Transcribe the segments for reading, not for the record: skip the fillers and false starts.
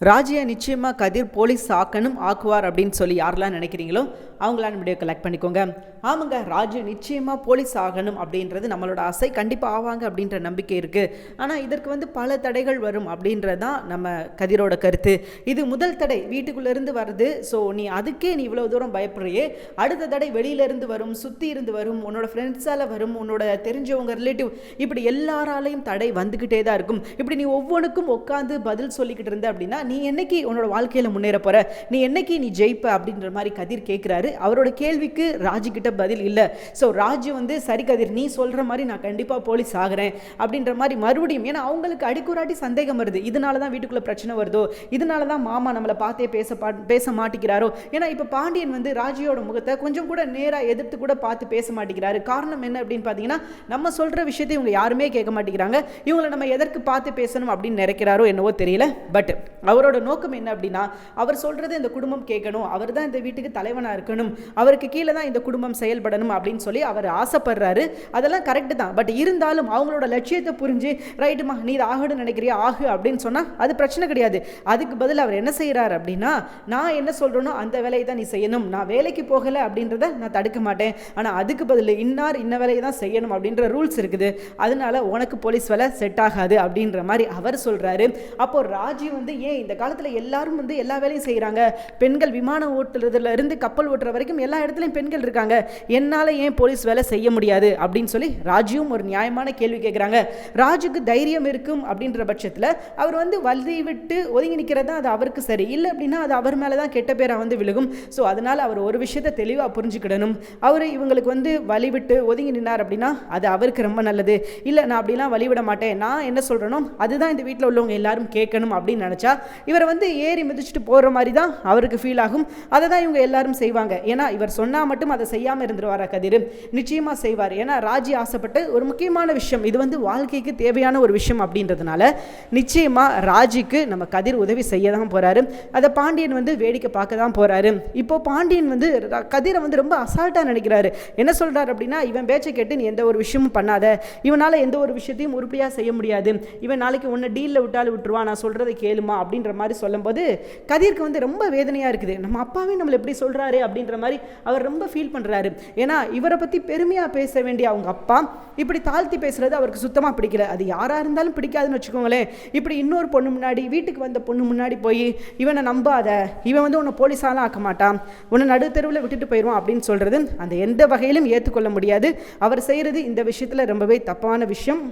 ராஜியை நிச்சயமாக கதிர் போலீஸ் ஆக்குவார் அப்படின்னு சொல்லி யாரெல்லாம் நினைக்கிறீங்களோ அவங்களாம் வீடியோ கலெக்ட் பண்ணிக்கோங்க. ஆமாங்க, ராஜு நிச்சயமாக போலீஸ் ஆகணும் அப்படின்றது நம்மளோட ஆசை. கண்டிப்பாக ஆவாங்க அப்படின்ற நம்பிக்கை இருக்குது. ஆனால் இதற்கு பல தடைகள் வரும் அப்படின்றது தான் நம்ம கதிரோட கருத்து. இது முதல் தடை வீட்டுக்குள்ளேருந்து வருது. ஸோ நீ இவ்வளோ தூரம் பயப்படுறியே, அடுத்த தடை வெளியிலேருந்து வரும், சுற்றி இருந்து வரும், உன்னோட ஃப்ரெண்ட்ஸால் வரும், உன்னோட தெரிஞ்சவங்க ரிலேட்டிவ், இப்படி எல்லாராலையும் தடை வந்துக்கிட்டே தான் இருக்கும். இப்படி நீ ஒவ்வொன்றுக்கும் உட்காந்து பதில் சொல்லிக்கிட்டு இருந்த அப்படின்னா நீ என்னைக்கு உன்னோட வாழ்க்கையில் முன்னேற போகிற, நீ என்னைக்கு நீ ஜெயிப்ப அப்படின்ற மாதிரி கதிர் கேட்குறாரு. அவரோட கேள்விக்கு ராஜு கிட்ட பதில் இல்லை. ஸோ ராஜு சரி கதிர், நீ சொல்கிற மாதிரி நான் கண்டிப்பாக போலீஸ் ஆகிறேன் அப்படின்ற மாதிரி மறுபடியும், ஏன்னா அவங்களுக்கு அடிக்குறாட்டி சந்தேகம் வருது. இதனால தான் வீட்டுக்குள்ளே பிரச்சனை வருதோ, இதனால தான் மாமா நம்மளை பார்த்தே பேச மாட்டேங்கிறாரோ. ஏன்னா இப்போ பாண்டியன் ராஜியோட முகத்தை கொஞ்சம் கூட நேராக எதிர்த்து கூட பார்த்து பேச மாட்டேங்கிறாரு. காரணம் என்ன அப்படின்னு பார்த்தீங்கன்னா, நம்ம சொல்கிற விஷயத்தை இவங்க யாருமே கேட்க மாட்டேங்கிறாங்க. இவங்களை நம்ம எதற்கு பார்த்து பேசணும் அப்படின்னு நினைக்கிறாரோ என்னவோ தெரியல. பட் அவரோட நோக்கம் என்ன அப்படின்னா, அவர் சொல்கிறது இந்த குடும்பம் கேட்கணும், அவர் தான் இந்த வீட்டுக்கு தலைவனாக இருக்கணும், அவருக்கு கீழே தான் இந்த குடும்பம் செயல்படணும் அப்படின்னு சொல்லி அவர் ஆசைப்படுறாரு. அதெல்லாம் கரெக்டு தான். பட் இருந்தாலும் அவங்களோட லட்சியத்தை புரிஞ்சு, ரைட்டுமா நீ இது ஆகணும்னு நினைக்கிறியா ஆகு அப்படின்னு சொன்னால் அது பிரச்சனை கிடையாது. அதுக்கு பதில் அவர் என்ன செய்கிறார் அப்படின்னா, நான் என்ன சொல்கிறேனோ அந்த வேலையை தான் நீ செய்யணும், நான் வேலைக்கு போகலை அப்படின்றத நான் தடுக்க மாட்டேன், ஆனால் அதுக்கு பதில் இன்ன வேலையை தான் செய்யணும் அப்படின்ற ரூல்ஸ் இருக்குது, அதனால உனக்கு போலீஸ் வேலை செட் ஆகாது அப்படின்ற மாதிரி அவர் சொல்கிறாரு. அப்போ ராஜி ஏன் இந்த காலத்தில் எல்லாரும் எல்லா வேலையும் செய்கிறாங்க, பெண்கள் விமானம் ஓட்டுறதுல இருந்து கப்பல் ஓட்டுற வரைக்கும் எல்லா இடத்துலையும் பெண்கள் இருக்காங்க, என்னால் ஏன் போலீஸ் வேலை செய்ய முடியாது அப்படின்னு சொல்லி ராஜுவும் ஒரு நியாயமான கேள்வி கேட்குறாங்க. ராஜுக்கு தைரியம் இருக்கும் அப்படின்ற பட்சத்தில் அவர் வலி விட்டு ஒதுங்கி நிற்கிறதா அது அவருக்கு சரி இல்லை அப்படின்னா அது அவர் மேலே தான் கெட்ட பேராக விழுகும். ஸோ அதனால் அவர் ஒரு விஷயத்தை தெளிவாக புரிஞ்சுக்கிடணும். அவர் இவங்களுக்கு வலி விட்டு ஒதுங்கி நின்னார் அப்படின்னா அது அவருக்கு ரொம்ப நல்லது. இல்லை நான் அப்படிலாம் வழி விட மாட்டேன், நான் என்ன சொல்கிறேனோ அதுதான் இந்த வீட்டில் உள்ளவங்க எல்லாரும் கேட்கணும் அப்படின்னு நினச்சா இவர் ஏறி மிதிச்சுட்டு போகிற மாதிரி தான் அவருக்கு ஃபீல் ஆகும். அதை தான் இவங்க எல்லாரும் செய்வாங்க. ஏன்னா இவர் சொன்னால் மட்டும் அதை செய்யாமல் இருந்துருவாரா கதிர்? நிச்சயமாக செய்வார். ஏன்னா ராஜி ஆசைப்பட்டு ஒரு முக்கியமான விஷயம், இது வாழ்க்கைக்கு தேவையான ஒரு விஷயம் அப்படின்றதுனால நிச்சயமாக ராஜிக்கு நம்ம கதிர் உதவி செய்ய தான் போகிறாரு. அதை பாண்டியன் வேடிக்கை பார்க்க தான் போகிறாரு. இப்போ பாண்டியன் கதிரை ரொம்ப அசால்ட்டாக நினைக்கிறாரு. என்ன சொல்கிறார் அப்படின்னா, இவன் பேச்சை கேட்டு நீ எந்த ஒரு விஷயமும் பண்ணாத, இவனால் எந்த ஒரு விஷயத்தையும் உருப்படியாக செய்ய முடியாது, இவன் நாளைக்கு உன்னை டீலில் விட்டாலும் விட்டுருவான், நான் சொல்கிறதை கேளுமா அப்படின்ற மாதிரி சொல்லும்போது கதிருக்கு ரொம்ப வேதனையாக இருக்குது. நம்ம அப்பாவே நம்மளை எப்படி சொல்கிறாரு அப்படின்ற மாதிரி அவர் ரொம்ப ஃபீல் பண்ணுறாரு. ஏன்னா இவரை பற்றி பெருமையாக பேச வேண்டிய அவங்க அப்பா இப்படி தாழ்த்தி பேசுகிறது அவருக்கு சுத்தமாக பிடிக்கல. அது யாராக இருந்தாலும் பிடிக்காதுன்னு வச்சுக்கோங்களேன். இப்படி இன்னொரு பொண்ணு முன்னாடி, வீட்டுக்கு வந்த பொண்ணு முன்னாடி போய் இவனை நம்பாத, இவன் உன்னை போலீஸாலாம் ஆக்க மாட்டான், உன்னை நடு தெருவில் விட்டுட்டு போயிடுவான் அப்படின்னு சொல்கிறது அந்த எந்த வகையிலும் ஏற்றுக்கொள்ள முடியாது. அவர் செய்கிறது இந்த விஷயத்தில் ரொம்பவே தப்பான விஷயம்.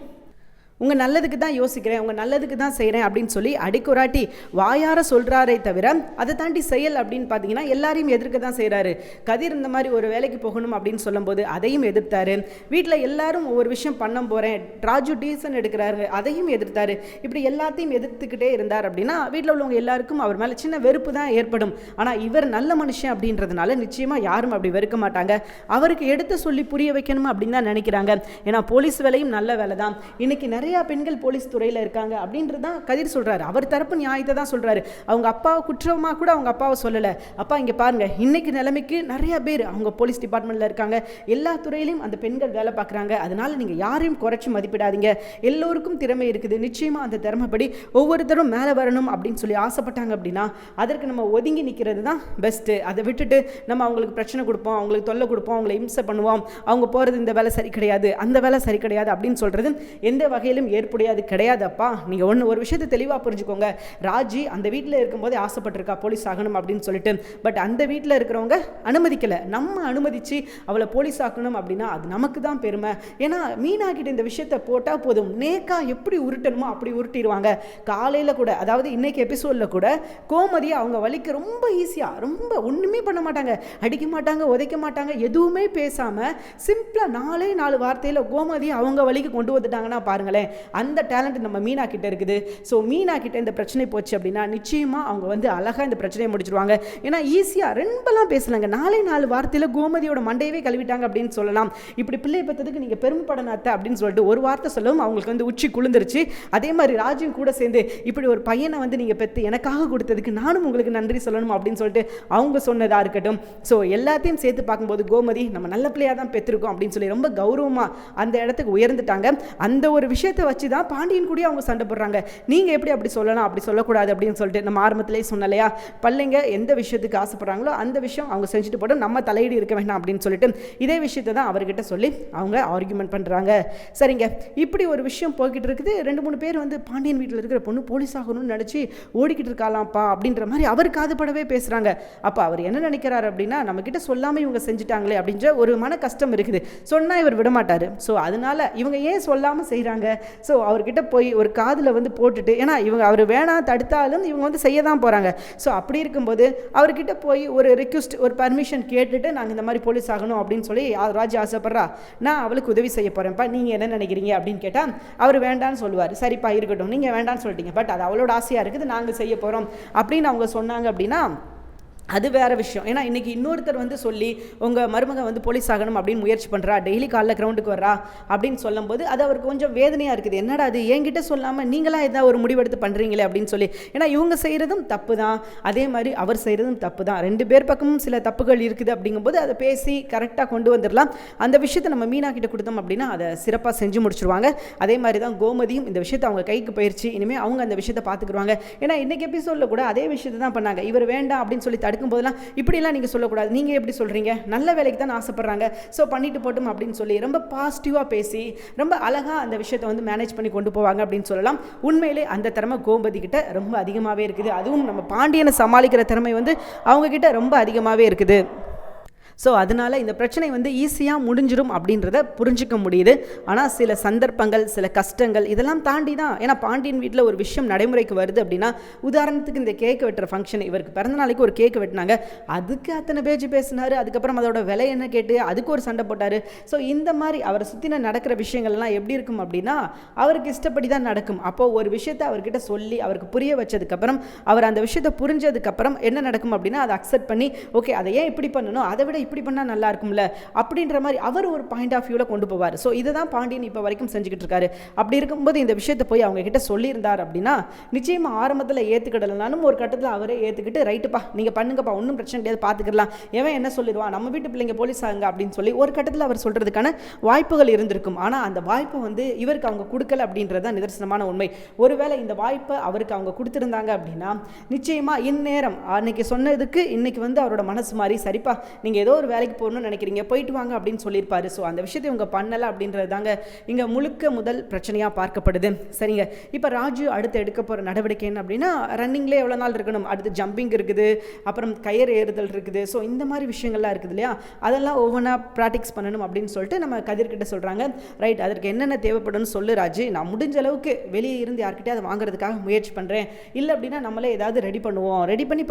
உங்கள் நல்லதுக்கு தான் யோசிக்கிறேன், உங்கள் நல்லதுக்கு தான் செய்கிறேன் அப்படின்னு சொல்லி அடிக்குறாட்டி வாயார சொல்கிறாரே தவிர அதை தாண்டி செயல் அப்படின்னு பார்த்தீங்கன்னா எல்லாரையும் எதிர்க்க தான் செய்கிறாரு. கதிர் இந்த மாதிரி ஒரு வேலைக்கு போகணும் அப்படின்னு சொல்லும்போது அதையும் எதிர்த்தாரு. வீட்டில் எல்லாரும் ஒவ்வொரு விஷயம் பண்ண போகிறேன், ராஜு டியூஷன் எடுக்கிறாரு, அதையும் எதிர்த்தாரு. இப்படி எல்லாத்தையும் எதிர்த்துக்கிட்டே இருந்தார் அப்படின்னா வீட்டில் உள்ளவங்க எல்லாருக்கும் அவர் மேலே சின்ன வெறுப்பு தான் ஏற்படும். ஆனால் இவர் நல்ல மனுஷன் அப்படின்றதுனால நிச்சயமாக யாரும் அப்படி வெறுக்க மாட்டாங்க. அவருக்கு எடுத்து சொல்லி புரிய வைக்கணும் அப்படின்னு தான் நினைக்கிறாங்க. ஏன்னா போலீஸ் வேலையும் நல்ல வேலை தான். இன்னைக்கு நிறைய பெண்கள் போலீஸ் துறையில் இருக்காங்க அப்படின்றது தான் கதிர் சொல்றாரு. அவர் தரப்பு நியாயத்தை தான் சொல்றாரு. அவங்க அப்பாவை குற்றமாக கூட அவங்க அப்பாவை சொல்லலை. அப்பா இங்கே பாருங்க, இன்னைக்கு நிலைமைக்கு நிறைய பேர் அவங்க போலீஸ் டிபார்ட்மெண்ட்ல இருக்காங்க, எல்லா துறையிலையும் அந்த பெண்கள் வேலை பார்க்குறாங்க, அதனால நீங்க யாரையும் குறைச்சி மதிப்பிடாதீங்க, எல்லோருக்கும் திறமை இருக்குது, நிச்சயமா அந்த திறமைப்படி ஒவ்வொருத்தரும் மேலே வரணும் அப்படின்னு சொல்லி ஆசைப்பட்டாங்க அப்படின்னா அதற்கு நம்ம ஒதுங்கி நிற்கிறது தான் பெஸ்ட்டு. அதை விட்டுட்டு நம்ம அவங்களுக்கு பிரச்சனை கொடுப்போம், அவங்களுக்கு தொல்லை கொடுப்போம், அவங்களை இம்சை பண்ணுவோம், அவங்க போகிறது இந்த வேலை சரி கிடையாது, அந்த வேலை சரி கிடையாது அப்படின்னு சொல்றது எந்த வகையிலும் ஏற்புடையாது கிடையாதப்பா. நீங்க ஒரு விஷயத்தை தெளிவா புரிஞ்சுக்கோங்க. ராஜி அந்த வீட்டில் இருக்கும்போது ஆசைப்பட்டிருக்கா போலீஸ் ஆகணும் அப்படின்னு சொல்லிட்டு. பட் அந்த வீட்டில் இருக்கிறவங்க அனுமதிக்கல. நம்ம அனுமதிச்சு அவளை போலீஸ் ஆக்கணும் அப்படின்னா அது நமக்கு தான் பெருமை. ஏன்னா மீனா கிட்ட இந்த விஷயத்தை போட்டா போதும், நேக்கா எப்படி உருட்டணுமோ அப்படி உருட்டிடுவாங்க. காலையில கூட, அதாவது இன்னைக்கு எபிசோட்ல கூட கோமதியை அவங்க வலிக்கு ரொம்ப ஈஸியா, ரொம்ப ஒண்ணுமே பண்ண மாட்டாங்க, அடிக்க மாட்டாங்க, உதைக்க மாட்டாங்க, எதுவுமே பேசாம சிம்பிளா 4 வார்த்தையில கோமதியை அவங்க வலிக்கு கொண்டு வந்துட்டாங்கன்னா பாருங்களேன், அந்த டேலண்ட் நம்ம மீனா கிட்ட இருக்குது. ஸோ மீனா கிட்ட இந்த பிரச்சனை போச்சு அப்படின்னா நிச்சயமா அவங்க அழகா இந்த பிரச்சனையை முடிச்சிருவாங்க. ஏன்னா ஈஸியா ரெண்டெல்லாம் பேசலாங்க, 4 வார்த்தையில கோமதியோட மண்டையவே கழுவிட்டாங்க அப்படின்னு சொல்லலாம். இப்படி பிள்ளை பெற்றதுக்கு நீங்க பெருமைப்படணும் அத்தை அப்படின்னு சொல்லிட்டு ஒரு வார்த்தை சொல்லவும் அவங்களுக்கு உச்சி குளிர்ந்துருச்சு. அதே மாதிரி ராஜுவும் கூட சேர்ந்து இப்படி ஒரு பையனை நீங்க பெற்று எனக்காக கொடுத்ததுக்கு நானும் உங்களுக்கு நன்றி சொல்லணும் அப்படின்னு சொல்லிட்டு அவங்க சொன்னதா இருக்கட்டும். ஸோ எல்லாத்தையும் சேர்த்து பார்க்கும்போது கோமதி நம்ம நல்ல பிள்ளையா தான் பெற்றிருக்கோம் அப்படின்னு சொல்லி ரொம்ப கௌரவமா அந்த இடத்துக்கு உயர்ந்துட்டாங்க. அந்த ஒரு விஷயத்தை விஷயத்தை வச்சு தான் பாண்டியன் கூட அவங்க சண்டை போடுறாங்க. நீங்கள் எப்படி அப்படி சொல்லலாம், அப்படி சொல்லக்கூடாது அப்படின்னு சொல்லிட்டு நம்ம ஆரம்பத்திலே சொன்னலையா, பிள்ளைங்க எந்த விஷயத்துக்கு ஆசைப்படுறாங்களோ அந்த விஷயம் அவங்க செஞ்சுட்டு போட்டு நம்ம தலையீடு இருக்க வேண்டாம் அப்படின்னு சொல்லிட்டு இதே விஷயத்தை தான் அவர்கிட்ட சொல்லி அவங்க ஆர்கியூமெண்ட் பண்ணுறாங்க. சரிங்க, இப்படி ஒரு விஷயம் போய்கிட்டு இருக்குது. 2-3 பேர் வந்து பாண்டியன் வீட்டில் இருக்கிற பொண்ணு போலீஸ் ஆகணும்னு நினச்சி ஓடிக்கிட்டு இருக்காளாம்ப்பா அப்படின்ற மாதிரி அவர் காதுபடவே பேசுகிறாங்க. அப்போ அவர் என்ன நினைக்கிறார் அப்படின்னா, நம்மக்கிட்ட சொல்லாமல் இவங்க செஞ்சுட்டாங்களே அப்படின்ற ஒரு மன கஷ்டம் இருக்குது. சொன்னால் இவர் விடமாட்டார். ஸோ அதனால இவங்க ஏன் சொல்லாமல் செய்கிறாங்க, ஸோ அவர்கிட்ட போய் ஒரு காதில் வந்து போட்டுட்டு, ஏன்னா இவங்க அவர் வேணாம் தடுத்தாலும் இவங்க வந்து செய்ய தான் போகிறாங்க. ஸோ அப்படி இருக்கும்போது அவர்கிட்ட போய் ஒரு ரிக்வெஸ்ட், ஒரு பர்மிஷன் கேட்டுட்டு நாங்கள் இந்த மாதிரி போலீஸ் ஆகணும் அப்படின்னு சொல்லி ராஜி ஆசைப்படுறா, நான் அவளுக்கு உதவி செய்ய போகிறேன்ப்பா, நீங்கள் என்ன நினைக்கிறீங்க அப்படின்னு கேட்டால் அவர் வேண்டான்னு சொல்லுவார். சரிப்பா இருக்கட்டும், நீங்கள் வேண்டான்னு சொல்லிட்டீங்க, பட் அது அவளோட ஆசையாக இருக்குது, நாங்கள் செய்ய போகிறோம் அப்படின்னு அவங்க சொன்னாங்க அப்படின்னா அது வேறு விஷயம். ஏன்னா இன்றைக்கி இன்னொருத்தர் வந்து சொல்லி உங்கள் மருமக வந்து போலீஸ் ஆகணும் அப்படின்னு முயற்சி பண்ணுறா, டெய்லி காலைல கிரவுண்டுக்கு வர்றா அப்படின்னு சொல்லும்போது அது அவருக்கு கொஞ்சம் வேதனையாக இருக்குது. என்னடா அது என்கிட்ட சொல்லாமல் நீங்களாம் எதாவது ஒரு முடிவெடுத்து பண்ணுறீங்களே அப்படின்னு சொல்லி. ஏன்னா இவங்க செய்கிறதும் தப்பு தான், அதே மாதிரி அவர் செய்கிறதும் தப்பு தான். 2 பேர் பக்கமும் சில தப்புகள் இருக்குது. அப்படிங்கும்போது அதை பேசி கரெக்டாக கொண்டு வந்துடலாம். அந்த விஷயத்தை நம்ம மீனா கிட்ட கொடுத்தோம் அப்படின்னா அதை சிறப்பாக செஞ்சு முடிச்சிருவாங்க. அதே மாதிரி தான் கோமதியும் இந்த விஷயத்தை அவங்க கைக்கு போயிடுச்சு. இனிமேல் அவங்க அந்த விஷயத்தை பார்த்துக்குருவாங்க. ஏன்னா இன்றைக்கி எபிசோடில் கூட அதே விஷயத்தை தான் பண்ணாங்க. இவர் வேண்டாம் அப்படின்னு சொல்லி போதெல்லாம் இப்படிலாம் நீங்கள் சொல்லக்கூடாது, நீங்கள் எப்படி சொல்கிறீங்க, நல்ல வேலைக்கு தான் ஆசைப்படுறாங்க, ஸோ பண்ணிட்டு போட்டும் அப்படின்னு சொல்லி ரொம்ப பாசிட்டிவாக பேசி ரொம்ப அழகாக அந்த விஷயத்தை வந்து மேனேஜ் பண்ணி கொண்டு போவாங்க அப்படின்னு சொல்லலாம். உண்மையிலே அந்த திறமை கோமதி கிட்ட ரொம்ப அதிகமாகவே இருக்குது. அதுவும் நம்ம பாண்டியனை சமாளிக்கிற திறமை வந்து அவங்கக்கிட்ட ரொம்ப அதிகமாகவே இருக்குது. ஸோ அதனால் இந்த பிரச்சனை வந்து ஈஸியாக முடிஞ்சிடும் அப்படின்றத புரிஞ்சிக்க முடியுது. ஆனால் சில சந்தர்ப்பங்கள், சில கஷ்டங்கள் இதெல்லாம் தாண்டி தான். ஏன்னா பாண்டியன் வீட்டில் ஒரு விஷயம் நடைமுறைக்கு வருது அப்படின்னா, உதாரணத்துக்கு இந்த கேக்கு வெட்டுற ஃபங்க்ஷன், இவருக்கு பிறந்த நாளைக்கு ஒரு கேக்கு வெட்டினாங்க, அதுக்கு அத்தனை பேச்சு பேசினார். அதுக்கப்புறம் அதோட விலை என்ன கேட்டு அதுக்கு ஒரு சண்டை போட்டார். ஸோ இந்த மாதிரி அவரை சுற்றின நடக்கிற விஷயங்கள்லாம் எப்படி இருக்கும் அப்படின்னா, அவருக்கு இஷ்டப்படி தான் நடக்கும். அப்போது ஒரு விஷயத்தை அவர்கிட்ட சொல்லி அவருக்கு புரிய வச்சதுக்கப்புறம், அவர் அந்த விஷயத்தை புரிஞ்சதுக்கப்புறம் என்ன நடக்கும் அப்படின்னா, அதை அக்செப்ட் பண்ணி ஓகே அதை ஏன் இப்படி பண்ணணும், அதை விட இப்படி பண்ணால் நல்லா இருக்கும்ல அப்படின்ற மாதிரி அவர் ஒரு பாயிண்ட் ஆஃப் வியூவில் கொண்டு போவார். ஸோ இதை தான் பாண்டியன் இப்போ வரைக்கும் செஞ்சுக்கிட்டு இருக்காரு. அப்படி இருக்கும்போது இந்த விஷயத்தை போய் அவங்க கிட்ட சொல்லியிருந்தார் அப்படின்னா நிச்சயமாக ஆரம்பத்தில் ஏற்றுக்கிடலனாலும் ஒரு கட்டத்தில் அவரே ஏற்றுக்கிட்டு ரைட்டுப்பா நீங்கள் பண்ணுங்கப்பா, ஒன்றும் பிரச்சனை கிடையாது, பார்த்துக்கலாம், எவன் என்ன சொல்லிடுவான், நம்ம வீட்டு பிள்ளைங்க போலீஸ் ஆகுங்க அப்படின்னு சொல்லி ஒரு கட்டத்தில் அவர் சொல்கிறதுக்கான வாய்ப்புகள் இருந்திருக்கும். ஆனால் அந்த வாய்ப்பை வந்து இவருக்கு அவங்க கொடுக்கல அப்படின்றது தான் நிதர்சனமான உண்மை. ஒருவேளை இந்த வாய்ப்பை அவருக்கு அவங்க கொடுத்துருந்தாங்க அப்படின்னா நிச்சயமாக இந்நேரம் அன்னைக்கு சொன்னதுக்கு இன்னைக்கு வந்து அவரோட மனசு மாதிரி சரிப்பா நீங்கள் ஏதோ ஒரு வேலைக்கு போகணும்னு நினைக்கிறீங்க, போயிட்டு வாங்க அப்படின்னு சொல்லியிருப்பாரு. ஸோ அந்த விஷயத்தை இவங்க பண்ணலை அப்படின்றது தாங்க இங்கே முழுக்க முதல் பிரச்சனையாக பார்க்கப்படுது. சரிங்க, இப்போ ராஜு அடுத்து எடுக்க போகிற நடவடிக்கை என்ன அப்படின்னா, ரன்னிங்லேயே எவ்வளோ நாள் இருக்கணும், அடுத்து ஜம்பிங் இருக்குது, அப்புறம் கயிறு ஏறுதல் இருக்குது. ஸோ இந்த மாதிரி விஷயங்கள்லாம் இருக்குது இல்லையா, அதெல்லாம் ஒவ்வொன்றா ப்ராக்டிக்ஸ் பண்ணணும் அப்படின்னு சொல்லிட்டு நம்ம கதிர்கிட்ட சொல்கிறாங்க. ரைட், அதற்கு என்னென்ன தேவைப்படும்னு சொல்லு ராஜு, நான் முடிஞ்ச அளவுக்கு வெளியே இருந்து யார்கிட்டே அதை வாங்குறதுக்காக முயற்சி பண்ணுறேன், இல்லை அப்படின்னா நம்மளே ஏதாவது ரெடி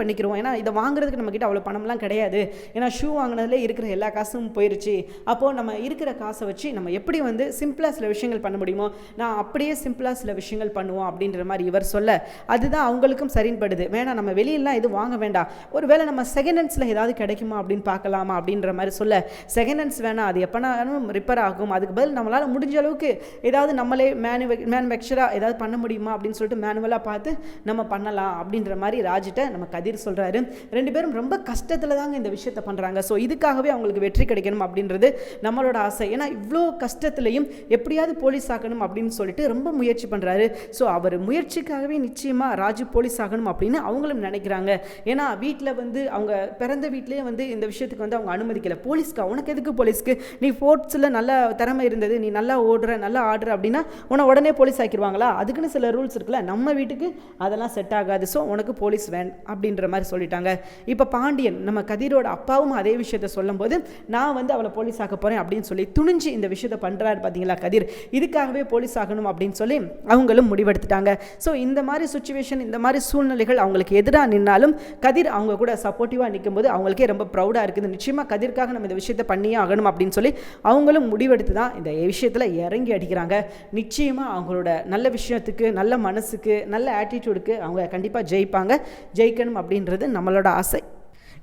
பண்ணிக்கிறோம். ஏன்னா இதை வாங்குறதுக்கு நம்மக்கிட்ட அவ்வளோ பணம்லாம் கிடையாது. ஏன்னா ஷூ வாங்கினதுல இருக்கிற எல்லா காசும் போயிருச்சு. அப்போது நம்ம இருக்கிற காசை வச்சு நம்ம எப்படி வந்து சிம்பிளாக சில விஷயங்கள் பண்ண முடியுமோ நான் அப்படியே சிம்பிளாக சில விஷயங்கள் பண்ணுவோம் அப்படின்ற மாதிரி இவர் சொல்ல, அதுதான் அவங்களுக்கும் சரின்னு படுது. வேணாம் நம்ம வெளியெல்லாம் எதுவும் வாங்க வேண்டாம், ஒருவேளை நம்ம செகண்ட் ஹேண்ட்ஸில் ஏதாவது கிடைக்குமா அப்படின்னு பார்க்கலாமா அப்படின்ற மாதிரி சொல்ல, செகண்ட் ஹேண்ட்ஸ் வேணாம், அது எப்போனாலும் ரிப்பேர் ஆகும், அதுக்கு பதில் நம்மளால் முடிஞ்ச அளவுக்கு ஏதாவது நம்மளே மேனுஃபேக்சராக ஏதாவது பண்ண முடியுமா அப்படின்னு சொல்லிட்டு மேனுவலாக பார்த்து நம்ம பண்ணலாம் அப்படின்ற மாதிரி ராஜிட்ட நம்ம கதிர் சொல்கிறாரு. 2 பேரும் ரொம்ப கஷ்டத்தில் தாங்க இந்த விஷயத்தை பண்ணுறாங்க. ஸோ இதுக்காகவே அவங்களுக்கு வெற்றி கிடைக்கணும் அப்படின்றது நம்மளோட ஆசை. ஏன்னா இவ்வளோ கஷ்டத்துலையும் எப்படியாவது போலீஸ் ஆகணும் அப்படின்னு சொல்லிட்டு ரொம்ப முயற்சி பண்ணுறாரு. ஸோ அவர் முயற்சிக்காகவே நிச்சயமாக ராஜு போலீஸ் ஆகணும் அப்படின்னு அவங்களும் நினைக்கிறாங்க. ஏன்னா வீட்டில் வந்து அவங்க பிறந்த வீட்டிலே வந்து இந்த விஷயத்துக்கு வந்து அவங்க அனுமதிக்கலை. போலீஸ்க்கா, உனக்கு எதுக்கு போலீஸ்க்கு, நீ ஸ்போர்ட்ஸில் நல்ல திறமை இருந்தது, நீ நல்லா ஓடுற நல்லா ஆடுற அப்படின்னா உன்னை உடனே போலீஸ் ஆக்கிடுவாங்களா, அதுக்குன்னு சில ரூல்ஸ் இருக்குல்ல, நம்ம வீட்டுக்கு அதெல்லாம் செட் ஆகாது, ஸோ உனக்கு போலீஸ் வேன் அப்படின்ற மாதிரி சொல்லிட்டாங்க. இப்போ பாண்டியன் நம்ம கதிரோட அப்பாவும் அதே விஷயத்தை சொல்லும்போது, நான் வந்து அவளை போலீஸ் ஆக போகிறேன் அப்படின்னு சொல்லி துணிஞ்சு இந்த விஷயத்தை பண்ணுறாரு பார்த்தீங்களா கதிர், இதுக்காகவே போலீஸ் ஆகணும் அப்படின்னு சொல்லி அவங்களும் முடிவெடுத்துட்டாங்க. ஸோ இந்த மாதிரி சுச்சுவேஷன், இந்த மாதிரி சூழ்நிலைகள் அவங்களுக்கு எதிராக நின்னாலும் கதிர் அவங்க கூட சப்போர்ட்டிவாக நிற்கும்போது அவங்களுக்கே ரொம்ப ப்ரௌடாக இருக்குது. நிச்சயமாக கதிர்க்காக நம்ம இந்த விஷயத்தை பண்ணியே ஆகணும் அப்படின்னு சொல்லி அவங்களும் முடிவெடுத்து தான் இந்த விஷயத்தில் இறங்கி அடிக்கிறாங்க. நிச்சயமாக அவங்களோட நல்ல விஷயத்துக்கு, நல்ல மனசுக்கு, நல்ல ஆட்டிடியூடுக்கு அவங்க கண்டிப்பாக ஜெயிப்பாங்க. ஜெயிக்கணும் அப்படின்றது நம்மளோட ஆசை.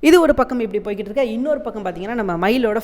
இது ஒரு பக்கம் இப்படி போய்கிட்டு இருக்க. இன்னொரு பக்கம் பார்த்தீங்கன்னா நம்ம மயிலோட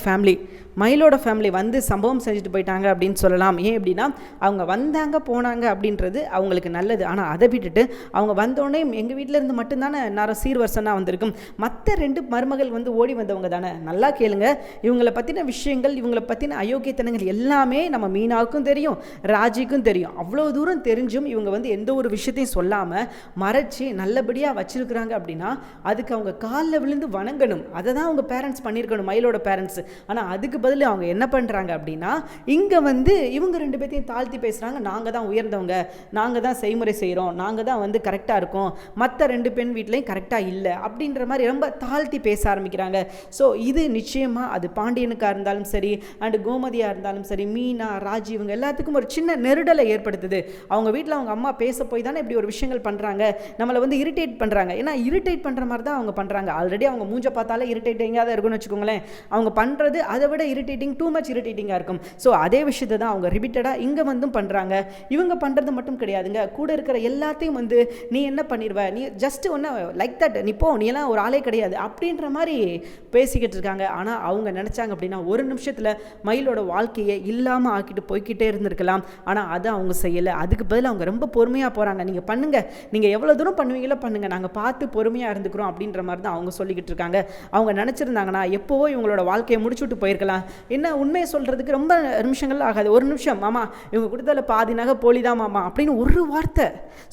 ஃபேமிலி வந்து சம்பவம் செஞ்சுட்டு போயிட்டாங்க அப்படின்னு சொல்லலாம். ஏன் அப்படின்னா அவங்க வந்தாங்க போனாங்க அப்படின்றது அவங்களுக்கு நல்லது. ஆனால் அதை விட்டுட்டு அவங்க வந்தோடனே எங்கள் வீட்டில் இருந்து மட்டும்தானே நேரம் சீர்வரிசனாக வந்திருக்கும், மற்ற 2 மருமகள் வந்து ஓடி வந்தவங்க தானே. நல்லா கேளுங்க, இவங்களை பற்றின விஷயங்கள், இவங்களை பற்றின அயோக்கியத்தனங்கள் எல்லாமே நம்ம மீனாவுக்கும் தெரியும், ராஜிக்கும் தெரியும். அவ்வளோ தூரம் தெரிஞ்சும் இவங்க வந்து எந்த ஒரு விஷயத்தையும் சொல்லாமல் மறைச்சி நல்லபடியாக வச்சிருக்கிறாங்க அப்படின்னா அதுக்கு அவங்க காலில் விழுந்து வணங்கணும். அதை தான் அவங்க பேரண்ட்ஸ் பண்ணியிருக்கணும், மயிலோட பேரண்ட்ஸ். ஆனால் அதுக்கு பதில் அவங்க என்ன பண்ணுறாங்க அப்படின்னா இங்கே வந்து இவங்க 2 பேர்த்தையும் தாழ்த்தி பேசுகிறாங்க. நாங்கள் தான் உயர்ந்தவங்க, நாங்கள் தான் செய்முறை செய்கிறோம், நாங்கள் தான் வந்து கரெக்டாக இருக்கோம், மற்ற 2 பெண் வீட்லையும் கரெக்டாக இல்லை அப்படின்ற மாதிரி ரொம்ப தாழ்த்தி பேச ஆரம்பிக்கிறாங்க. ஸோ இது நிச்சயமாக அது பாண்டியனுக்காக இருந்தாலும் சரி, அண்டு கோமதியாக இருந்தாலும் சரி, மீனா, ராஜி, இவங்க எல்லாத்துக்கும் ஒரு சின்ன நெருடலை ஏற்படுத்துது. அவங்க வீட்டில் அவங்க அம்மா பேச போய் தானே இப்படி ஒரு விஷயங்கள் பண்ணுறாங்க, நம்மளை வந்து இரிட்டேட் பண்ணுறாங்க. ஏன்னா இரிட்டேட் பண்ணுற மாதிரி தான் அவங்க பண்ணுறாங்க. ஆல்ரெடி அவங்க மூஞ்ச பார்த்தாலே இரிட்டேட்டிங்காக தான் இருக்குன்னு வச்சுக்கோங்களேன். அவங்க பண்ணுறது அதை விட இரிட்டேட்டிங், டூ மச் இரிட்டேட்டிங்காக இருக்கும். ஸோ அதே விஷயத்தை தான் அவங்க ரிப்பீட்டடாக இங்கே வந்தும் பண்ணுறாங்க. இவங்க பண்ணுறது மட்டும் கிடையாதுங்க, கூட இருக்கிற எல்லாத்தையும் வந்து நீ என்ன பண்ணிடுவ, நீ ஜஸ்ட் ஒன்று லைக் தட், நீ போ, நீ எல்லாம் ஒரு ஆளே கிடையாது அப்படின்ற மாதிரி பேசிக்கிட்டு இருக்காங்க. ஆனால் அவங்க நினச்சாங்க அப்படின்னா ஒரு நிமிஷத்தில் மயிலோட வாழ்க்கையை இல்லாமல் ஆக்கிட்டு போய்கிட்டே இருந்திருக்கலாம். ஆனால் அதை அவங்க செய்யலை. அதுக்கு பதில் அவங்க ரொம்ப பொறுமையாக போகிறாங்க. நீங்கள் பண்ணுங்கள், நீங்கள் எவ்வளோ தூரம் பண்ணுவீங்களோ பண்ணுங்கள், நாங்கள் பார்த்து பொறுமையாக இருந்துக்கிறோம் அப்படின்ற மாதிரி தான் அவங்க சொல்லிக்கிட்டு இருக்காங்க. அவங்க நினச்சிருந்தாங்கன்னா எப்போவோ இவங்களோட வாழ்க்கையை முடிச்சுட்டு போயிருக்கலாம். என்ன உண்மையை சொல்கிறதுக்கு ரொம்ப நிமிஷங்கள் ஆகாது. ஒரு நிமிஷம், மாமா இவங்க கொடுத்தல பாதி நகை போலிதான் மாமா அப்படின்னு ஒரு வார்த்தை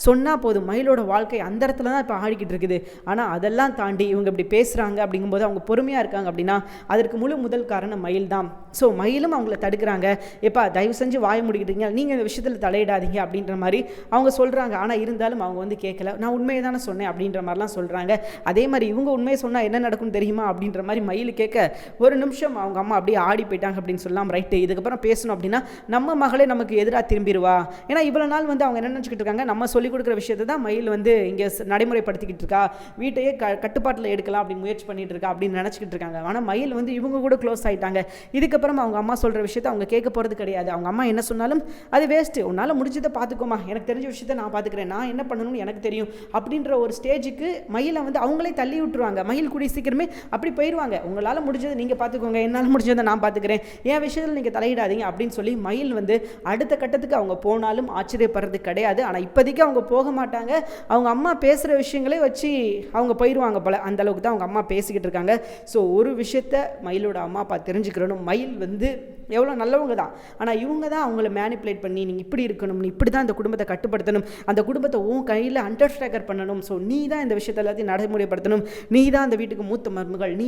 சொன்னால் போதும், மயிலோட வாழ்க்கை அந்த இடத்துல தான் இப்போ ஆடிக்கிட்டு இருக்குது. ஆனால் அதெல்லாம் தாண்டி இவங்க இப்படி பேசுகிறாங்க அப்படிங்கும்போது அவங்க பொறுமையாக இருக்காங்க அப்படின்னா அதற்கு முதல் காரணம் மயில் தான். ஸோ மயிலும் அவங்கள தடுக்கிறாங்க. எப்பா தயவு செஞ்சு வாய முடிக்கிட்டீங்க, நீங்கள் இந்த விஷயத்தில் தலையிடாதீங்க அப்படின்ற மாதிரி அவங்க சொல்கிறாங்க. ஆனால் இருந்தாலும் அவங்க வந்து கேட்கல, நான் உண்மையை தானே சொன்னேன் அப்படின்ற மாதிரிலாம் சொல்கிறாங்க. அதே மாதிரி இவங்க உண்மையை சொன்னால் என்ன நடக்கும் தெரியுமா அப்படின்ற மாதிரி மயில் கேட்க ஒரு நிமிஷம் அவங்க அம்மா அப்படியே ஆடி போயிட்டாங்க அப்படின்னு சொல்லலாம். ரைட்டு, இதுக்கப்புறம் பேசணும் அப்படின்னா நம்ம மகளே நமக்கு எதிராக திரும்பிடுவா. ஏன்னா இவ்வளோ நாள் வந்து அவங்க என்ன நினச்சிக்கிட்டு இருக்காங்க, நம்ம சொல்லிக் கொடுக்குற விஷயத்தை தான் மயில் வந்து இங்கே நடைமுறைப்படுத்திக்கிட்டு இருக்கா, வீட்டையே கட்டுப்பாட்டில் எடுக்கலாம் அப்படின்னு முயற்சி பண்ணிட்டு இருக்கா அப்படின்னு நினச்சிக்கிட்டு இருக்காங்க. ஆனால் மயில் வந்து இவங்க கூட க்ளோஸ் ஆகிட்டாங்க. இதுக்கப்புறம் அவங்க அம்மா சொல்கிற விஷயத்தை அவங்க கேட்க போகிறது கிடையாது. அவங்க அம்மா என்ன சொன்னாலும் அது வேஸ்ட்டு, உன்னால் முடிஞ்சதை பார்த்துக்கோமா, எனக்கு தெரிஞ்ச விஷயத்தை நான் பார்த்துக்கிறேன், நான் என்ன பண்ணணும்னு எனக்கு தெரியும் அப்படின்ற ஒரு ஸ்டேஜுக்கு மயிலை வந்து அவங்களே தள்ளி விட்டுருவாங்க. மயில் கூடிய சீக்கிரமே அப்படி போயிடுவாங்க. உங்களால் முடிஞ்சதை நீங்கள் பார்த்துக்கோங்க, என்னால் முடிஞ்சதை நான் பார்த்துக்கிறேன், என் விஷயத்தில் நீங்கள் தலையிடாதீங்க அப்படின்னு சொல்லி மயில் வந்து அடுத்த கட்டத்துக்கு அவங்க போனாலும் ஆச்சரியப்படுறது கிடையாது. ஆனால் இப்போதைக்கு அவங்க போக மாட்டாங்க. அவங்க அம்மா பேசுகிற விஷயங்களே வச்சு அவங்க போயிடுவாங்க போல, அந்த அளவுக்கு தான் அவங்க அம்மா பேசிக்கிட்டு இருக்காங்க. ஸோ ஒரு விஷயத்த மயிலோட அம்மா அப்பா தெரிஞ்சுக்கிறணும், மயில் வந்து எவ்வளோ நல்லவங்க தான், ஆனால் இவங்க தான் அவங்கள மேனிப்புலேட் பண்ணி நீங்கள் இப்படி இருக்கணும், நீ இப்படி தான் இந்த குடும்பத்தை கட்டுப்படுத்தணும், அந்த குடும்பத்தை உன் கையில் அண்டர்ஸ்டேக்கர் பண்ணணும், ஸோ நீ தான் இந்த விஷயத்தை எல்லாத்தையும் நடைமுறைப்படுத்தணும், நீ தான் அந்த வீட்டுக்கு மூத்த மருமகள், நீ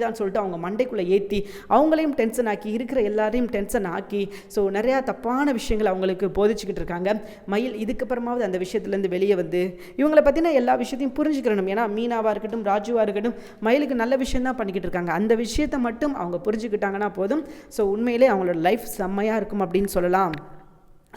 தான் சொல்லிட்டு அவங்க மண்டைக்குள்ளே ஏற்றி அவங்களையும் டென்ஷன் ஆக்கி இருக்கிற எல்லாரையும் டென்ஷன் ஆக்கி ஸோ நிறையா தப்பான விஷயங்கள் அவங்களுக்கு போதிச்சுக்கிட்டு இருக்காங்க. மயில் இதுக்கப்புறமாவது அந்த விஷயத்துலேருந்து வெளியே வந்து இவங்களை பற்றின எல்லா விஷயத்தையும் புரிஞ்சுக்கிறணும். ஏன்னா மீனாவாக இருக்கட்டும், ராஜுவாக இருக்கட்டும், மயிலுக்கு நல்ல விஷயம் தான் பண்ணிக்கிட்டு இருக்காங்க. அந்த விஷயத்தை மட்டும் அவங்க புரிஞ்சுக்கிட்டாங்கன்னா போதும். ஸோ உண்மையிலே அவங்களோட லைஃப் செம்மையாக இருக்கும் அப்படின்னு சொல்லலாம்.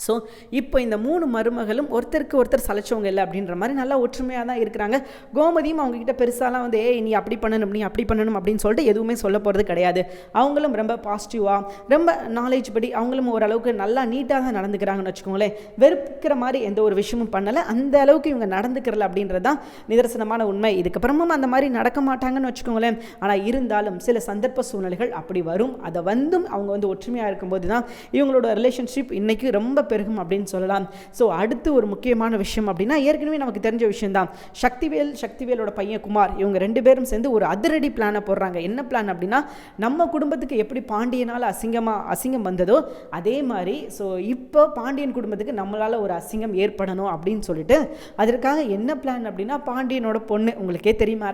ஸோ இப்போ இந்த 3 மருமகளும் ஒருத்தருக்கு ஒருத்தர் சலைச்சவங்க இல்லை அப்படின்ற மாதிரி நல்லா ஒற்றுமையாக தான் இருக்கிறாங்க. கோமதியும் அவங்கக்கிட்ட பெருசாலாம் வந்து நீ அப்படி பண்ணணும், நீ அப்படி பண்ணணும் அப்படின்னு சொல்லிட்டு எதுவுமே சொல்ல போகிறது கிடையாது. அவங்களும் ரொம்ப பாசிட்டிவாக, ரொம்ப நாலேஜ் படி அவங்களும் ஓரளவுக்கு நல்லா நீட்டாக தான் நடந்துக்கிறாங்கன்னு வச்சுக்கோங்களேன். வெறுக்கிற மாதிரி எந்த ஒரு விஷயமும் பண்ணலை, அந்த அளவுக்கு இவங்க நடந்துக்கிறல அப்படின்றது தான் நிதர்சனமான உண்மை. இதுக்கப்புறமும் அந்த மாதிரி நடக்க மாட்டாங்கன்னு வச்சுக்கோங்களேன். ஆனால் இருந்தாலும் சில சந்தர்ப்ப சூழ்நிலைகள் அப்படி வரும். அதை வந்தும் அவங்க வந்து ஒற்றுமையாக இருக்கும்போது தான் இவங்களோட ரிலேஷன்ஷிப் இன்றைக்கி ரொம்ப பெருகும் அப்படின்னு சொல்லலாம். ஸோ அடுத்து ஒரு முக்கியமான விஷயம் அப்படின்னா ஏற்கனவே நமக்கு தெரிஞ்ச விஷயம்தான், சக்திவேலோட பையன் குமார், இவங்க 2 பேரும் சேர்ந்து ஒரு அதிரடி பிளானை போடுறாங்க. என்ன பிளான் அப்படின்னா நம்ம குடும்பத்துக்கு எப்படி பாண்டியனால் அசிங்கம் வந்ததோ அதே மாதிரி ஸோ இப்போ பாண்டியன் குடும்பத்துக்கு நம்மளால் ஒரு அசிங்கம் ஏற்படணும் அப்படின்னு சொல்லிட்டு அதற்காக என்ன பிளான் அப்படின்னா பாண்டியனோட பொண்ணு உங்களுக்கே தெரியுமா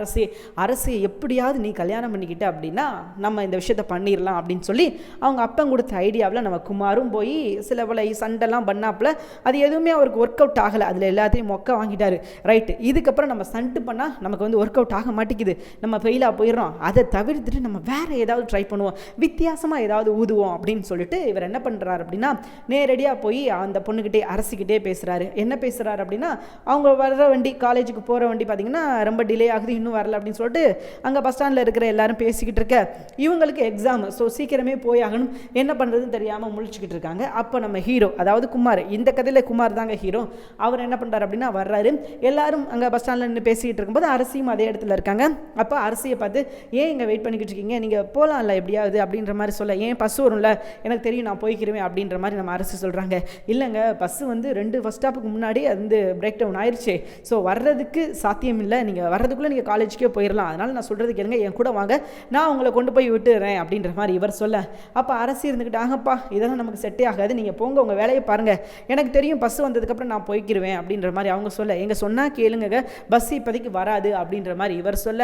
அரசு எப்படியாவது நீ கல்யாணம் பண்ணிக்கிட்ட அப்படின்னா நம்ம இந்த விஷயத்தை பண்ணிடலாம் அப்படின்னு சொல்லி அவங்க அப்பன் கொடுத்த ஐடியாவில் நம்ம குமாரும் போய் சில பல சண்டெல்லாம் பண்ணாப்புல அது எதுவுமே அவருக்கு ஒர்க் அவுட் ஆகலை. அதில் எல்லாத்தையும் மொக்க வாங்கிட்டாரு. ரைட்டு, இதுக்கப்புறம் நம்ம சண்டு பண்ணால் நமக்கு வந்து ஒர்க் அவுட் ஆக மாட்டேங்குது, நம்ம ஃபெயிலாக போயிடுறோம், அதை தவிர்த்துட்டு நம்ம வேறு ஏதாவது ட்ரை பண்ணுவோம், வித்தியாசமாக ஏதாவது ஊதுவோம் அப்படின்னு சொல்லிட்டு இவர் என்ன பண்ணுறாரு அப்படின்னா நேரடியாக போய் அந்த பொண்ணுக்கிட்டே அரசிக்கிட்டே பேசுகிறாரு. என்ன பேசுகிறாரு அப்படின்னா அவங்க வர்ற வண்டி, காலேஜுக்கு போகிற வண்டி பார்த்திங்கன்னா ரொம்ப டிலே ஆகுது, இன்னும் வரல அப்படின்னு சொல்லிட்டு அங்கே பஸ் ஸ்டாண்டில் இருக்கிற எல்லாரும் பேசிக்கிட்டு இருக்க இவங்களுக்கு எக்ஸாம், ஸோ சீக்கிரமே போய் ஆகணும், என்ன பண்ணுறதுன்னு தெரியாமல் முழிச்சுக்கிட்டு இருக்காங்க. அப்போ நம்ம ஹீரோ அதாவது அதாவது குமார், இந்த கதையில் குமார் தாங்க ஹீரோ. அவர் என்ன பண்ணுறாரு அப்படின்னா வர்றாரு. எல்லாரும் அங்கே பஸ் ஸ்டாண்டில் நின்று பேசிக்கிட்டு இருக்கும்போது அரசியும் அதே இடத்துல இருக்காங்க. அப்போ அரசியை பார்த்து, ஏன் இங்கே வெயிட் பண்ணிக்கிட்டு இருக்கீங்க, நீங்கள் போகலாம்ல எப்படியாவது அப்படின்ற மாதிரி சொல்ல, ஏன் பஸ் வரும்ல, எனக்கு தெரியும் நான் போய்க்கிருவேன் அப்படின்ற மாதிரி நம்ம அரசு சொல்கிறாங்க. இல்லைங்க, பஸ்ஸு வந்து 2 பஸ் ஸ்டாப்புக்கு முன்னாடி அது வந்து பிரேக் டவுன் ஆயிடுச்சு. ஸோ வர்றதுக்கு சாத்தியம் இல்லை, நீங்கள் வர்றதுக்குள்ளே நீங்கள் காலேஜுக்கே போயிடலாம். அதனால் நான் சொல்கிறது கேளுங்க, என் கூட வாங்க, நான் உங்களை கொண்டு போய் விட்டுறேன் அப்படின்ற மாதிரி இவர் சொல்ல, அப்போ அரசு இருந்துக்கிட்டு, ஆகப்பா இதெல்லாம் நமக்கு செட்டே ஆகாது, நீங்கள் போங்க உங்கள் வேலையை பாருங்கள், எனக்கு தெரியும் பஸ் வந்ததுக்கப்புறம் நான் போய்க்கிருவேன் அப்படின்ற மாதிரி அவங்க சொல்ல, எங்கள் சொன்னால் கேளுங்க, பஸ் இப்போதைக்கு வராது அப்படின்ற மாதிரி இவர் சொல்ல,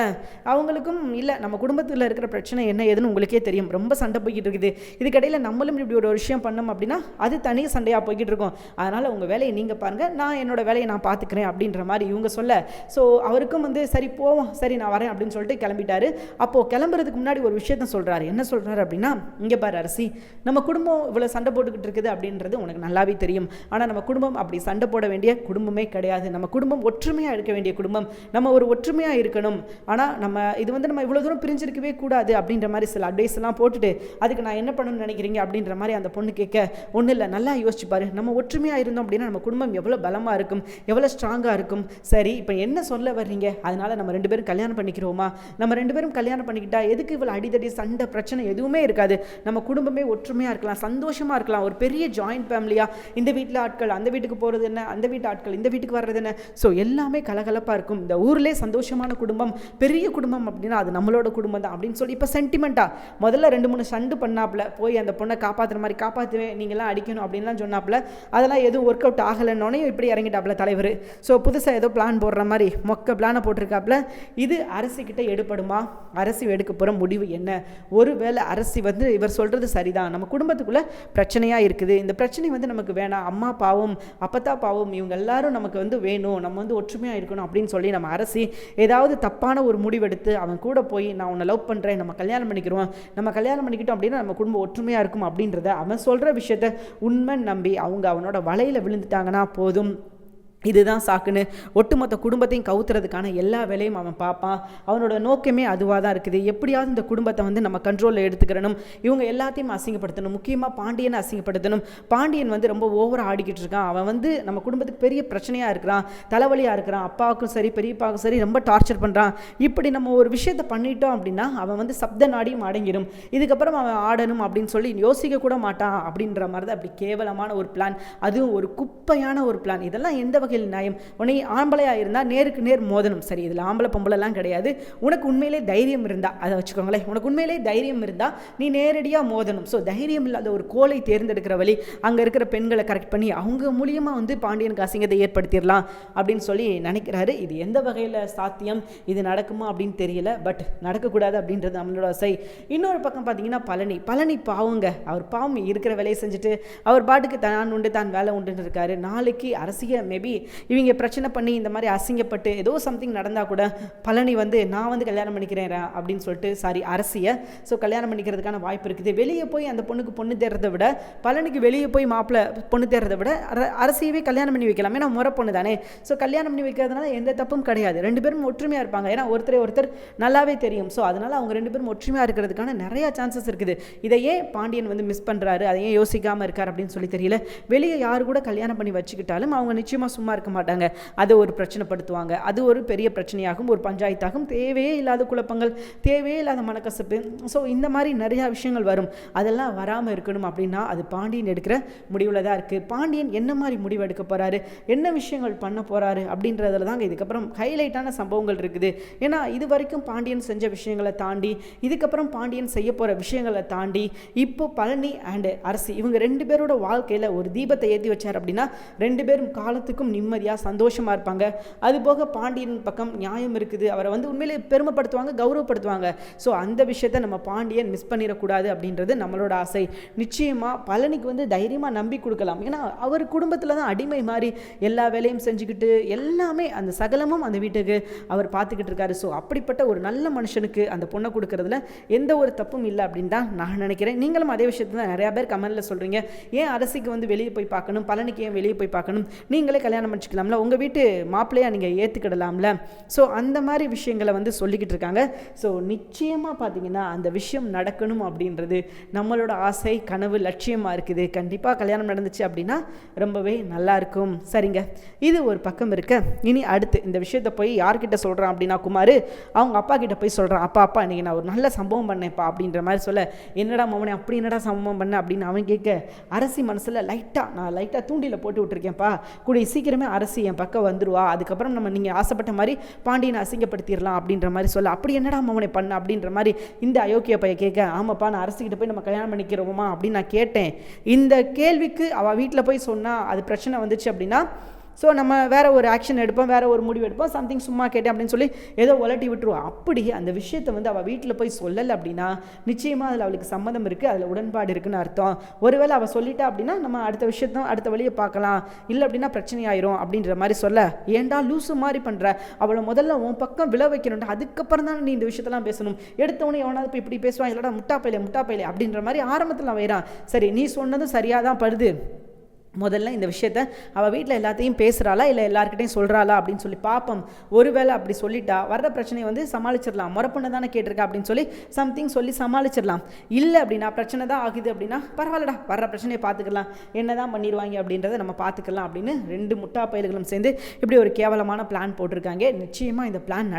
அவங்களுக்கும் இல்லை நம்ம குடும்பத்தில் இருக்கிற பிரச்சனை என்ன ஏதுன்னு உங்களுக்கே தெரியும், ரொம்ப சண்டை போய்கிட்டு இருக்குது, இதுக்கடையில் நம்மளும் இப்படி ஒரு விஷயம் பண்ணோம் அப்படின்னா அது தனி சண்டையாக போய்கிட்டு இருக்கோம், அதனால் உங்கள் வேலையை நீங்கள் பாருங்கள், நான் என்னோட வேலையை நான் பார்த்துக்கிறேன் அப்படின்ற மாதிரி இவங்க சொல்ல, ஸோ அவருக்கும் வந்து சரி போவோம், சரி நான் வரேன் அப்படின்னு சொல்லிட்டு கிளம்பிட்டாரு. அப்போது கிளம்புறதுக்கு முன்னாடி ஒரு விஷயத்த சொல்கிறாரு. என்ன சொல்கிறாரு அப்படின்னா, இங்கே பாரு அரசி, நம்ம குடும்பம் இவ்வளோ சண்டை போட்டுக்கிட்டு இருக்குது அப்படின்றது உனக்கு நல்லாவே தெரியும். ஆனால் நம்ம குடும்பம் அப்படி சண்டை போட வேண்டிய குடும்பமே கிடையாது. நம்ம குடும்பம் ஒற்றுமையாக இருக்க வேண்டிய குடும்பம். நம்ம ஒரு ஒற்றுமையாக இருக்கணும். ஆனால் நம்ம இது வந்து நம்ம இவ்வளோ தூரம் பிரிஞ்சிருக்கவே கூடாது அப்படின்ற மாதிரி சில அட்வைஸ் எல்லாம் போட்டுட்டு, அதுக்கு நான் என்ன பண்ணணும்னு நினைக்கிறீங்க அப்படின்ற மாதிரி அந்த பொண்ணு கேட்க, ஒன்றும் இல்லை, நல்லா யோசிச்சு பாரு, நம்ம ஒற்றுமையாக இருந்தோம் அப்படின்னா நம்ம குடும்பம் எவ்வளோ பலமாக இருக்கும், எவ்வளோ ஸ்ட்ராங்காக இருக்கும். சரி இப்போ என்ன சொல்ல வர்றீங்க, அதனால் நம்ம 2 பேரும் கல்யாணம் பண்ணிக்கிறோமா, நம்ம 2 பேரும் கல்யாணம் பண்ணிக்கிட்டா எதுக்கு இவ்வளோ அடிதடி சண்டை பிரச்சனை எதுவுமே இருக்காது, நம்ம குடும்பமே ஒற்றுமையாக இருக்கலாம், சந்தோஷமாக இருக்கலாம், ஒரு பெரிய ஜாயிண்ட் ஃபேமிலியாக, இந்த வீட்டில் ஆட்கள் அந்த வீட்டுக்கு போகிறது என்ன, அந்த வீட்டு ஆட்கள் இந்த வீட்டுக்கு வர்றது என்ன, ஸோ எல்லாமே கலகலப்பாக இருக்கும், இந்த ஊர்லேயே சந்தோஷமான குடும்பம் பெரிய குடும்பம் அப்படின்னா அது நம்மளோட குடும்பம் தான் அப்படின்னு சொல்லி இப்போ சென்டிமெண்ட்டாக முதல்ல 2-3 சண்டு பண்ணாப்புல, போய் அந்த பொண்ணை காப்பாற்றுற மாதிரி காப்பாற்றுவேன், நீங்களாம் அடிக்கணும் அப்படின்லாம் சொன்னாப்புல, அதெல்லாம் எதுவும் ஒர்க் அவுட் ஆகலைன்னொன்னே இப்படி இறங்கிட்டாப்புல தலைவர். ஸோ புதுசாக ஏதோ பிளான் போடுற மாதிரி மொக்க பிளானை போட்டிருக்காப்புல. இது அரசிக்கிட்ட எடுப்படுமா, அரசி எடுக்க போகிற முடிவு என்ன, ஒருவேளை அரசி வந்து இவர் சொல்கிறது சரிதான், நம்ம குடும்பத்துக்குள்ளே பிரச்சனையாக இருக்குது, இந்த பிரச்சனை வந்து நமக்கு வேணாம், அம்மா பாவம் அப்பத்தா பாவம் இவங்க எல்லாரும் நமக்கு வந்து வேணும், நம்ம வந்து ஒற்றுமையாக இருக்கணும் அப்படின்னு சொல்லி நம்ம அரசி ஏதாவது தப்பான ஒரு முடிவெடுத்து அவன் கூட போய், நான் உன்னை லவ் பண்ணுறேன், நம்ம கல்யாணம் பண்ணிக்கிறோம், நம்ம கல்யாணம் பண்ணிக்கிட்டோம் அப்படின்னா நம்ம குடும்பம் ஒற்றுமையாக இருக்கும் அப்படின்றத அவன் சொல்கிற விஷயத்த உண்மை நம்பி அவங்க அவனோட வலையில் விழுந்துட்டாங்கன்னா போதும், இதுதான் சாக்குன்னு ஒட்டுமொத்த குடும்பத்தையும் கவுத்துறதுக்கான எல்லா வேலையும் அவன் பார்ப்பான். அவனோட நோக்கமே அதுவாக தான் இருக்குது. எப்படியாவது இந்த குடும்பத்தை வந்து நம்ம கண்ட்ரோலில் எடுத்துக்கிறணும், இவங்க எல்லாத்தையும் அசிங்கப்படுத்தணும், முக்கியமாக பாண்டியனை அசிங்கப்படுத்தணும். பாண்டியன் வந்து ரொம்ப ஓவராக ஆடிக்கிட்டு இருக்கான், அவன் வந்து நம்ம குடும்பத்துக்கு பெரிய பிரச்சனையாக இருக்கிறான், தலைவலியாக இருக்கிறான், அப்பாவுக்கும் சரி பெரியப்பாவுக்கும் சரி ரொம்ப டார்ச்சர் பண்ணுறான். இப்படி நம்ம ஒரு விஷயத்தை பண்ணிட்டோம் அப்படின்னா அவன் வந்து சப்த நாடியும் அடங்கிடும், இதுக்கப்புறம் அவன் ஆடணும் அப்படின்னு சொல்லி யோசிக்க கூட மாட்டான் அப்படின்ற மாதிரி தான் அப்படி கேவலமான ஒரு பிளான், அதுவும் ஒரு குப்பையான ஒரு பிளான். இதெல்லாம் எந்த வகையில் நியாயம்? உன்னை ஆம்பளையாக இருந்தால் நேருக்கு நேர் மோதணும், சரி இதில் ஆம்பளை பொம்பளைலாம் கிடையாது, உனக்கு உண்மையிலே தைரியம் இருந்தால் அதை வச்சுக்கோங்களேன், உனக்கு உண்மையிலே தைரியம் இருந்தால் நீ நேரடியாக மோதணும். ஸோ தைரியம் இல்லாத ஒரு கோலை தேர்ந்தெடுக்கிற வழி அங்கே இருக்கிற பெண்களை கரெக்ட் பண்ணி அவங்க மூலியமாக வந்து பாண்டியனுக்கு அசிங்கத்தை ஏற்படுத்திடலாம் அப்படின்னு சொல்லி நினைக்கிறாரு. இது எந்த வகையில் சாத்தியம், இது நடக்குமா அப்படின்னு தெரியல, பட் நடக்கக்கூடாது அப்படின்றது நம்மளோட ஆசை. இன்னொரு பக்கம் பார்த்தீங்கன்னா பழனி பாவங்க, அவர் பாவம் இருக்கிற வேலையை செஞ்சுட்டு அவர் பாட்டுக்கு தான் உண்டு தான் வேலை உண்டுன்னு இருக்காரு. நாளைக்கு அரசியல் மேபி இவங்க பிரச்சனை பண்ணி இந்த மாதிரி அசிங்கப்பட்டு ஏதோ சம்திங் நடந்தால் கூட பழனி வந்து நான் வந்து கல்யாணம் பண்ணிக்கிறேன் அப்படின்னு சொல்லிட்டு அரசியை ஸோ கல்யாணம் பண்ணிக்கிறதுக்கான வாய்ப்பு இருக்குது. வெளியே போய் அந்த பொண்ணுக்கு பொண்ணு தேடுறதை விட, பழனிக்கு வெளியே போய் மாப்பிள்ளை பொண்ணு தேடுறதை விட அரசியவே கல்யாணம் பண்ணி வைக்கலாம், ஏன்னா முறை பொண்ணு தானே. ஸோ கல்யாணம் பண்ணி வைக்கிறதுனால எந்த தப்பும் கிடையாது, 2 பேரும் ஒற்றுமையாக இருப்பாங்க, ஏன்னா ஒருத்தர் நல்லாவே தெரியும். ஸோ அதனால் அவங்க 2 பேரும் ஒற்றுமையாக இருக்கிறதுக்கான நிறைய சான்சஸ் இருக்குது. இதையே பாண்டியன் வந்து மிஸ் பண்ணுறாரு, அதையே யோசிக்காமல் இருக்கார் அப்படின்னு சொல்லி தெரியல. வெளியே யாரு கூட கல்யாணம் பண்ணி வச்சுக்கிட்டாலும் அவங்க நிச்சயமாக சும்மா இருக்க மாட்டாங்க, அதை ஒரு பிரச்சனைப்படுத்துவாங்க, அது ஒரு பெரிய பிரச்சனையாகும், ஒரு பஞ்சாயத்தாகும், தேவையே இல்லாத குழப்பங்கள், தேவையே இல்லாத மனக்கசப்பு. ஸோ இந்த மாதிரி நிறையா விஷயங்கள் வரும், அதெல்லாம் வராமல் இருக்கணும் அப்படின்னா அது பாண்டியன் எடுக்கிற முடிவில் தான் இருக்குது. பாண்டியன் என்ன மாதிரி முடிவு எடுக்க போகிறாரு, என்ன விஷயங்கள் பண்ண போகிறாரு அப்படின்றதுல தாங்க இதுக்கப்புறம் ஹைலைட்டான சம்பவங்கள் இருக்குது. ஏன்னா இது வரைக்கும் பாண்டியன் செஞ்ச விஷயங்களை தாண்டி, இதுக்கப்புறம் பாண்டியன் செய்ய போகிற விஷயங்களை தாண்டி, இப்போ பழனி அண்ட் அரசி இவங்க 2 பேரோட வாழ்க்கையில் ஒரு தீபத்தை ஏற்றி வச்சார் அப்படின்னா 2 பேரும் காலத்துக்கும் நிம்மதியாக சந்தோஷமாக இருப்பாங்க. அதுபோக பாண்டியன் பக்கம் நியாயம் இருக்குது, அவரை வந்து உண்மையிலே பெருமைப்படுத்துவாங்க, கௌரவப்படுத்துவாங்க. ஸோ அந்த விஷயத்தை நம்ம பாண்டியன் மிஸ் பண்ணிடக்கூடாது அப்படின்றது நம்மளோட ஆசை. நிச்சயமாக பழனிக்கு வந்து தைரியமாக நம்பி கொடுக்கலாம், ஏன்னா அவர் குடும்பத்தில் தான் அடிமை மாதிரி எல்லா வேலையும் செஞ்சுக்கிட்டு எல்லாமே அந்த சகலமும் அந்த வீட்டுக்கு அவர் பார்த்துக்கிட்டு இருக்காரு. ஸோ அப்படிப்பட்ட ஒரு நல்ல மனுஷனுக்கு அந்த பொண்ணை கொடுக்கறதுல எந்த ஒரு தப்பும் இல்லை அப்படின்னு தான் நான் நினைக்கிறேன். நீங்களும் அதே விஷயத்தை தான் நிறையா பேர் கமெண்ட்டில் சொல்கிறீங்க, ஏன் அரசிக்கு வந்து வெளியே போய் பார்க்கணும், பழனிக்கு ஏன் வெளியே போய் பார்க்கணும், நீங்களே கல்யாணம் கல்யாணம் பண்ணிக்கலாம்ல, உங்கள் வீட்டு மாப்பிள்ளையாக நீங்கள் ஏற்றுக்கிடலாம்ல. ஸோ அந்த மாதிரி விஷயங்களை வந்து சொல்லிக்கிட்டு இருக்காங்க. ஸோ நிச்சயமாக பார்த்தீங்கன்னா அந்த விஷயம் நடக்கணும் அப்படின்றது நம்மளோட ஆசை, கனவு, லட்சியமாக இருக்குது. கண்டிப்பாக கல்யாணம் நடந்துச்சு அப்படின்னா ரொம்பவே நல்லாயிருக்கும். சரிங்க, இது ஒரு பக்கம் இருக்க. இனி அடுத்து இந்த விஷயத்தை போய் யார்கிட்ட சொல்கிறான் அப்படின்னா குமார் அவங்க அப்பா கிட்ட போய் சொல்கிறான். அப்பா இன்றைக்கி நான் ஒரு நல்ல சம்பவம் பண்ணேன்ப்பா அப்படின்ற மாதிரி சொல்ல, என்னடா மவனே அப்படி என்னடா சம்பவம் பண்ண அப்படின்னு அவன் கேட்க, அரசி மனசில் நான் லைட்டாக தூண்டியில் போட்டு விட்டுருக்கேன்ப்பா, கூடிய சீக்கிரமே அரசி என் பக்கம் வந்துடுவா, அதுக்கப்புறம் நம்ம நீங்கள் ஆசைப்பட்ட மாதிரி பாண்டியனை அசிங்கப்படுத்திடலாம் அப்படின்ற மாதிரி சொல்ல, அப்படி என்னடா மவனே பண்ண அப்படின்ற மாதிரி இந்த அயோக்கிய பையன் கேட்க, ஆமாப்பா நான் அரசிக்கிட்ட போய் நம்ம கல்யாணம் பண்ணிக்கிறோமா அப்படின்னு நான் கேட்டேன். இந்த கேள்விக்கு அவள் வீட்டில் போய் சொன்னால் அது பிரச்சனை வந்துச்சு அப்படின்னா ஸோ நம்ம வேறு ஒரு ஆக்ஷன் எடுப்போம், வேறு ஒரு முடிவு எடுப்போம், சம்திங் சும்மா கேட்டேன் அப்படின்னு சொல்லி ஏதோ உலட்டி விட்டுருவோம். அப்படி அந்த விஷயத்தை வந்து அவள் வீட்டில் போய் சொல்லலை அப்படின்னா நிச்சயமாக அதில் அவளுக்கு சம்மதம் இருக்குது, அதில் உடன்பாடு இருக்குன்னு அர்த்தம். ஒருவேளை அவள் சொல்லிட்டா அப்படின்னா நம்ம அடுத்த விஷயத்தான் அடுத்த வழியை பார்க்கலாம், இல்லை அப்படின்னா பிரச்சனையாயிரும் அப்படின்ற மாதிரி சொல்ல, ஏண்டா லூசு மாதிரி பண்ணுற, அவளை முதல்ல உன் பக்கம் விழ வைக்கணும்டா, அதுக்கப்புறம் தான் நீ இந்த விஷயத்தெல்லாம் பேசணும், எடுத்தவனே எவனாவது இப்போ இப்படி பேசுவான், இல்லைடா முட்டாப்பையிலே அப்படின்ற மாதிரி ஆரம்பத்தில் அவன் வைறான். சரி, நீ சொன்னதும் சரியாக தான் படுது, முதல்ல இந்த விஷயத்த அவள் வீட்டில் எல்லாத்தையும் பேசுகிறாளா இல்லை எல்லாருக்கிட்டையும் சொல்கிறாளா அப்படின்னு சொல்லி பார்ப்போம். ஒருவேளை அப்படி சொல்லிட்டா வர்ற பிரச்சனையை வந்து சமாளிச்சிடலாம், முறப்பண்ண தானே கேட்டிருக்கா அப்படின்னு சொல்லி சம்திங் சொல்லி சமாளிச்சிடலாம். இல்லை அப்படின்னா பிரச்சனை தான் ஆகுது அப்படின்னா பரவாயில்லடா, வர்ற பிரச்சனையை பார்த்துக்கலாம், என்ன தான் பண்ணிடுவாங்க அப்படின்றத நம்ம பார்த்துக்கலாம் அப்படின்னு ரெண்டு முட்டா பயல்களும் சேர்ந்து இப்படி ஒரு கேவலமான பிளான் போட்டிருக்காங்க. நிச்சயமாக இந்த பிளான்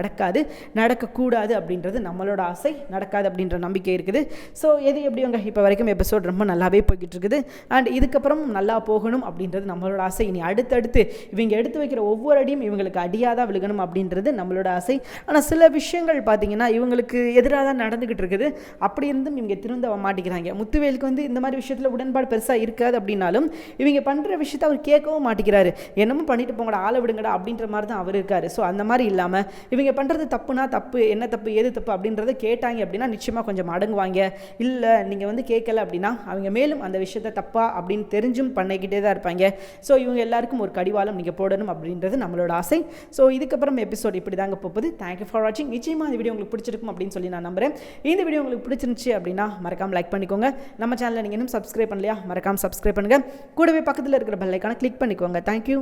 நடக்கக்கூடாது அப்படின்றது நம்மளோட ஆசை, நடக்காது அப்படின்ற நம்பிக்கை இருக்குது. ஸோ எது எப்படிங்க இப்போ வரைக்கும் எபிசோட் ரொம்ப நல்லாவே போய்கிட்டு இருக்குது. அண்ட் இதுக்கப்புறம் நல்லா போகணும் அப்படின்றது நம்மளோட ஆசை. இனி அடுத்தடுத்து இவங்க எடுத்து வைக்கிற ஒவ்வொரு அடியும் இவங்களுக்கு அடியாதான் விழுகணும் அப்படின்றது நம்மளோட ஆசை. ஆனால் சில விஷயங்கள் பார்த்தீங்கன்னா இவங்களுக்கு எதிராக தான் நடந்துகிட்டு இருக்குது. அப்படி இருந்தும் இவங்க திருந்த மாட்டேங்கிறாங்க. முத்துவேலுக்கு வந்து இந்த மாதிரி விஷயத்தில் உடன்பாடு பெருசாக இருக்காது அப்படின்னாலும் இவங்க பண்ணுற விஷயத்தை அவர் கேட்கவும் மாட்டேங்கிறாரு. என்னமோ பண்ணிட்டு போங்கடா, ஆளை விடுங்கடா அப்படின்ற மாதிரி தான் அவர் இருக்காரு. ஸோ அந்த மாதிரி இல்லாமல் இவங்க பண்ணுறது தப்புனா தப்பு, என்ன தப்பு எது தப்பு அப்படின்றத கேட்டாங்க அப்படின்னா நிச்சயமாக கொஞ்சம் அடங்குவாங்க. இல்லை நீங்கள் வந்து கேட்கல அப்படின்னா அவங்க மேலும் அந்த விஷயத்தை தப்பா அப்படின்னு தெரிஞ்சும் பண்ணிக்கிட்டே தான் இருப்பாங்க. ஸோ இவங்க எல்லாருக்கும் ஒரு கடிவாளம் நீங்கள் போடணும் அப்படின்றது நம்மளோட ஆசை. ஸோ இதுக்கப்புறம் எபிசோட் இப்படி தாங்க போகுது. தேங்க்யூ ஃபார் வாட்சிங். நிச்சயமாக இந்த வீடியோ உங்களுக்கு பிடிச்சிருக்கும் அப்படின்னு சொல்லி நான் நம்புறேன். இந்த வீடியோ உங்களுக்கு பிடிச்சிருந்துச்சு அப்படின்னா மறக்காம லைக் பண்ணிக்கோங்க. நம்ம சேனலை நீங்கள் இன்னும் சப்ஸ்கிரைப் பண்ணலையா, மறக்காம சப்ஸ்கிரைப் பண்ணுங்கள். கூடவே பக்கத்தில் இருக்கிற பெல் ஐகானை கிளிக் பண்ணிக்கோங்க. தேங்க்யூ.